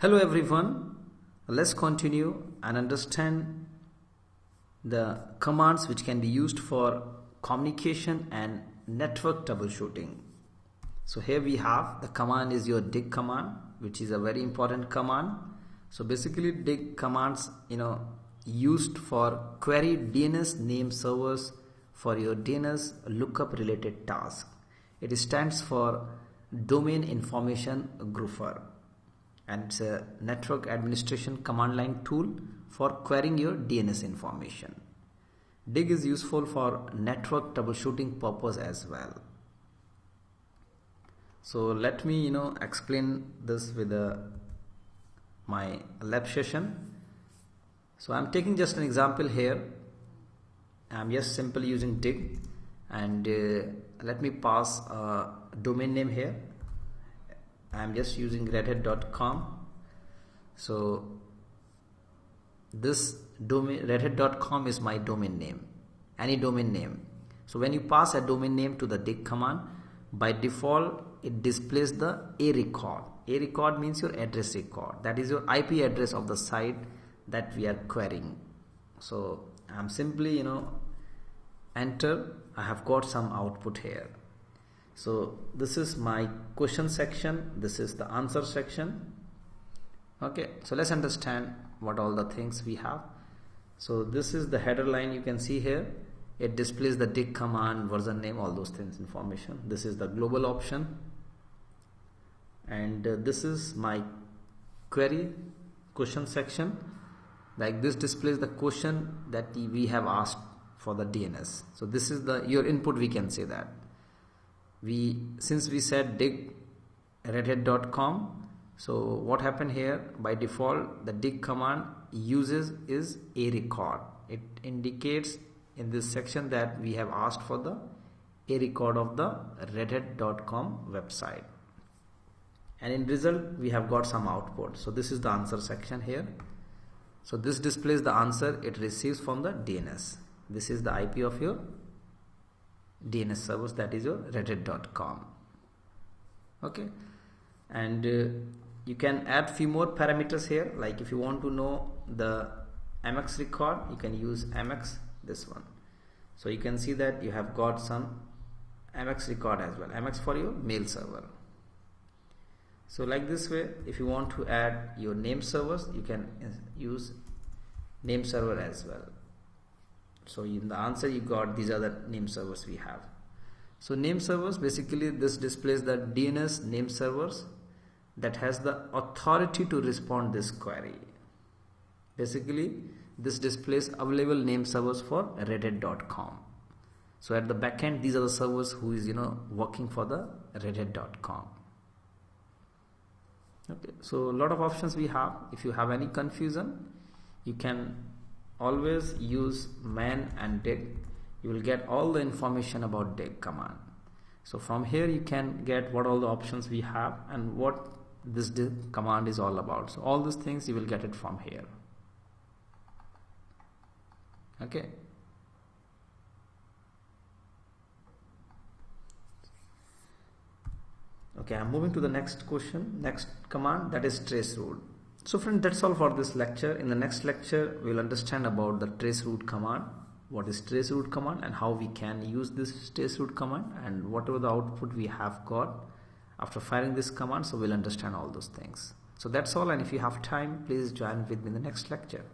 Hello everyone, let's continue and understand the commands which can be used for communication and network troubleshooting. So here we have the command is your dig command, which is a very important command. So basically dig commands used for query DNS name servers for your DNS lookup related task. It stands for domain information grouper, and it's a network administration command line tool for querying your DNS information. Dig is useful for network troubleshooting purpose as well. So let me explain this with my lab session. So I'm taking just an example here. I'm just simply using dig, and let me pass a domain name here. I'm just using redhat.com. So this domain redhat.com is my domain name, any domain name. So when you pass a domain name to the dig command, by default it displays the a record. A record means your address record, that is your IP address of the site that we are querying. So I'm simply enter. I have got some output here. So this is my question section, this is the answer section. Okay, so let's understand what all the things we have. So this is the header line, you can see here. It displays the dig command, version name, all those things, information. This is the global option, and this is my query question section. Like this displays the question that we have asked for the DNS. So this is your input, we can say that. Since we said dig redhat.com, so what happened here, by default the dig command uses is a record. It indicates in this section that we have asked for the a record of the redhat.com website, and in result we have got some output. So this is the answer section here. So this displays the answer it receives from the DNS. This is the IP of your DNS servers, that is your redhat.com. Okay, and you can add few more parameters here. Like if you want to know the MX record, you can use MX, this one. So you can see that you have got some MX record as well, MX for your mail server. So like this way, if you want to add your name servers, you can use name server as well. So in the answer you got, these are the name servers we have. So name servers, basically this displays the DNS name servers that has the authority to respond this query. Basically this displays available name servers for redhat.com. So at the backend, these are the servers who is working for the redhat.com. Okay, so a lot of options we have. If you have any confusion, you can always use man and dig. You will get all the information about dig command. So from here you can get what all the options we have and what this dig command is all about. So all these things you will get it from here. Okay. Okay, I'm moving to the next command, that is traceroute. So friends, that's all for this lecture. In the next lecture, we will understand about the traceroute command, what is traceroute command and how we can use this traceroute command, and whatever the output we have got after firing this command. So we'll understand all those things. So that's all, and if you have time, please join with me in the next lecture.